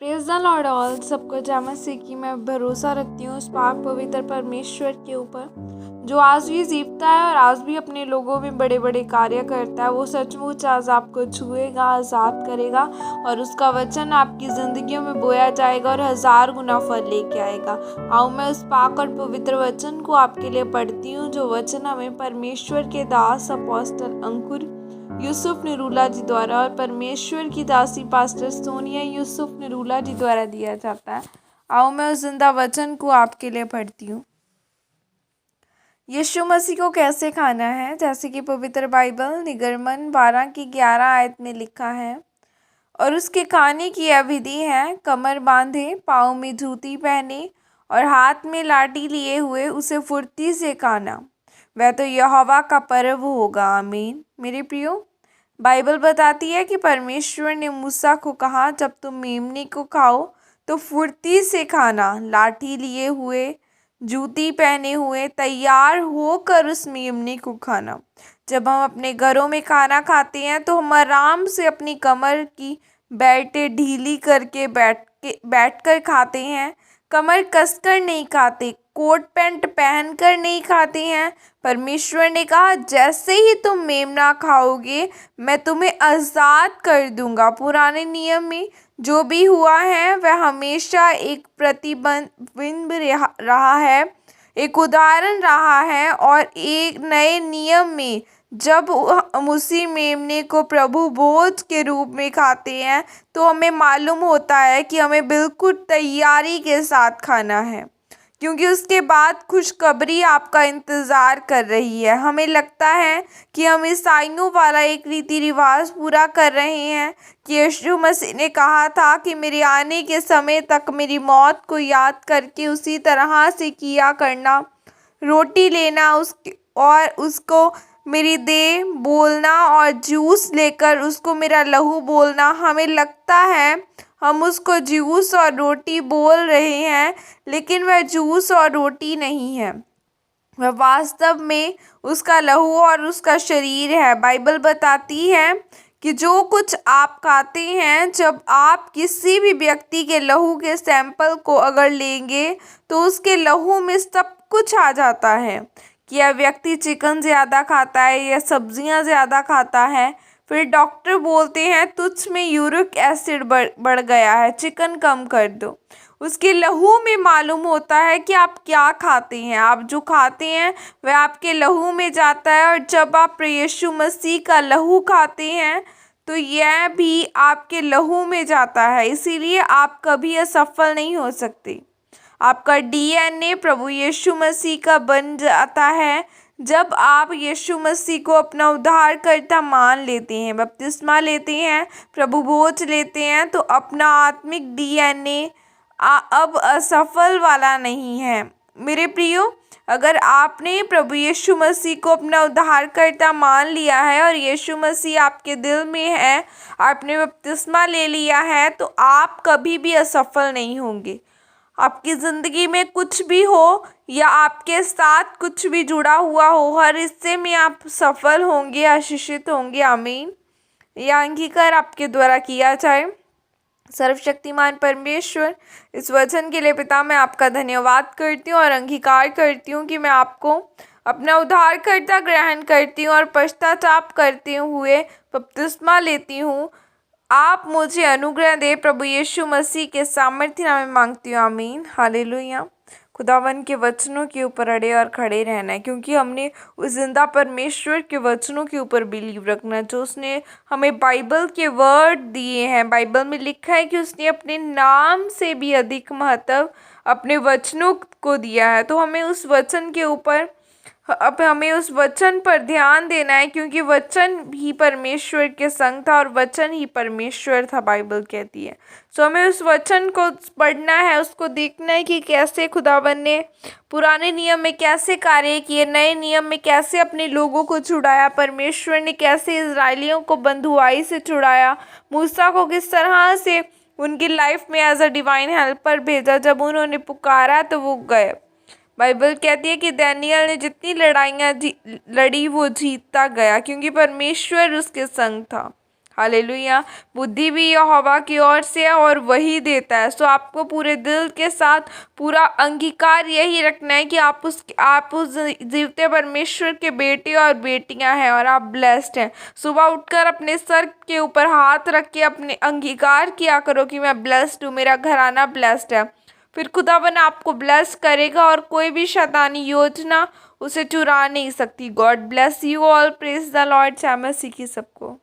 Praise the Lord all. सबको जय मसीह की मैं भरोसा रखती हूँ उस पाक पवित्र परमेश्वर के ऊपर जो आज भी जीवता है और आज भी अपने लोगों में बड़े बड़े कार्य करता है। वो सचमुच आज आपको छुएगा, आज़ाद करेगा और उसका वचन आपकी ज़िंदगियों में बोया जाएगा और 1000 गुना फल लेके आएगा। आओ मैं उस पाक और पवित्र वचन को आपके लिए पढ़ती हूँ, जो वचन हमें परमेश्वर के दास अपोस्टल अंकुर यूसुफ निरूला जी द्वारा और परमेश्वर की दासी पास्टर सोनिया यूसुफ निरूला जी द्वारा दिया जाता है। आओ मैं उस जिंदा वचन को आपके लिए पढ़ती हूँ। यीशु मसीह को कैसे खाना है, जैसे कि पवित्र बाइबल निगरमन 12 की 11 आयत में लिखा है। और उसके खाने की यह विधि है, कमर बांधे, पाँव में जूती पहने और हाथ में लाठी लिए हुए उसे फुर्ती से खाना। वह तो यहोवा का पर्व होगा। आमीन। मेरे प्रियो, बाइबल बताती है कि परमेश्वर ने मूसा को कहा, जब तुम मेमने को खाओ तो फुर्ती से खाना, लाठी लिए हुए, जूती पहने हुए, तैयार होकर उस मेमने को खाना। जब हम अपने घरों में खाना खाते हैं तो हम आराम से अपनी कमर की बेल्टें ढीली करके बैठकर खाते हैं। कमर कसकर नहीं खाते, कोट पैंट पहनकर नहीं खाते हैं। परमेश्वर ने कहा, जैसे ही तुम मेमना खाओगे मैं तुम्हें आज़ाद कर दूंगा। पुराने नियम में जो भी हुआ है वह हमेशा एक प्रतिबिंब रहा है, एक उदाहरण रहा है। और एक नए नियम में जब हम उसी मेमने को प्रभु भोज के रूप में खाते हैं तो हमें मालूम होता है कि हमें बिल्कुल तैयारी के साथ खाना है, क्योंकि उसके बाद खुशखबरी आपका इंतज़ार कर रही है। हमें लगता है कि हम ईसाइयों वाला एक रीति रिवाज पूरा कर रहे हैं कि यीशु मसीह ने कहा था कि मेरे आने के समय तक मेरी मौत को याद करके उसी तरह से किया करना। रोटी लेना और उसको मेरी देह बोलना और जूस लेकर उसको मेरा लहू बोलना। हमें लगता है हम उसको जूस और रोटी बोल रहे हैं, लेकिन वह जूस और रोटी नहीं है, वह वास्तव में उसका लहू और उसका शरीर है। बाइबल बताती है कि जो कुछ आप खाते हैं, जब आप किसी भी व्यक्ति के लहू के सैंपल को अगर लेंगे तो उसके लहू में सब कुछ आ जाता है कि यह व्यक्ति चिकन ज़्यादा खाता है या सब्जियां ज़्यादा खाता है। फिर डॉक्टर बोलते हैं तुझ में यूरिक एसिड बढ़ गया है, चिकन कम कर दो। उसके लहू में मालूम होता है कि आप क्या खाते हैं। आप जो खाते हैं वह आपके लहू में जाता है, और जब आप यीशु मसीह का लहू खाते हैं तो यह भी आपके लहू में जाता है। इसीलिए आप कभी असफल नहीं हो सकते। आपका डीएनए प्रभु यीशु मसीह का बन जाता है जब आप यीशु मसीह को अपना उद्धारकर्ता मान लेते हैं, बपतिस्मा लेते हैं, प्रभु भोज लेते हैं, तो अपना आत्मिक डीएनए अब असफल वाला नहीं है। मेरे प्रियो, अगर आपने प्रभु यीशु मसीह को अपना उद्धारकर्ता मान लिया है और यीशु मसीह आपके दिल में है, आपने बपतिस्मा ले लिया है, तो आप कभी भी असफल नहीं होंगे। आपकी ज़िंदगी में कुछ भी हो या आपके साथ कुछ भी जुड़ा हुआ हो, हर हिस्से में आप सफल होंगे, आशीषित होंगे। आमीन। यह अंगीकार आपके द्वारा किया जाए। सर्वशक्तिमान परमेश्वर, इस वचन के लिए पिता मैं आपका धन्यवाद करती हूँ और अंगीकार करती हूँ कि मैं आपको अपना उद्धारकर्ता ग्रहण करती हूँ और पश्चाताप करते हुए बपतिस्मा लेती हूँ। आप मुझे अनुग्रह दे, प्रभु यीशु मसीह के सामर्थ्य नाम में मांगती हूँ। आमीन। हालेलुया। खुदावन के वचनों के ऊपर अड़े और खड़े रहना है, क्योंकि हमने उस जिंदा परमेश्वर के वचनों के ऊपर बिलीव रखना, जो उसने हमें बाइबल के वर्ड दिए हैं। बाइबल में लिखा है कि उसने अपने नाम से भी अधिक महत्व अपने वचनों को दिया है। तो हमें उस वचन के ऊपर, अब हमें उस वचन पर ध्यान देना है, क्योंकि वचन ही परमेश्वर के संग था और वचन ही परमेश्वर था, बाइबल कहती है। सो हमें उस वचन को पढ़ना है, उसको देखना है कि कैसे खुदावन ने पुराने नियम में कैसे कार्य किए, नए नियम में कैसे अपने लोगों को छुड़ाया, परमेश्वर ने कैसे इजरायलियों को बंधुआई से छुड़ाया, मूसा को किस तरह से उनकी लाइफ में एज अ डिवाइन हेल्पर भेजा, जब उन्होंने पुकारा तो वो गए। बाइबल कहती है कि दानियल ने जितनी लड़ाइयाँ लड़ी वो जीतता गया, क्योंकि परमेश्वर उसके संग था। हालेलुया। बुद्धि भी यहोवा की ओर से है और वही देता है। सो आपको पूरे दिल के साथ पूरा अंगीकार यही रखना है कि आप उस जीवते परमेश्वर के बेटे और बेटियां हैं और आप ब्लेस्ड हैं। सुबह उठकर अपने सर के ऊपर हाथ रख के अपने अंगीकार किया करो कि मैं ब्लेस्ड हूँ, मेरा घराना ब्लेस्ड है। फिर खुदावन आपको ब्लेस करेगा और कोई भी शैतानी योजना उसे चुरा नहीं सकती। God bless you all. Praise the Lord. जय मसीह की सबको।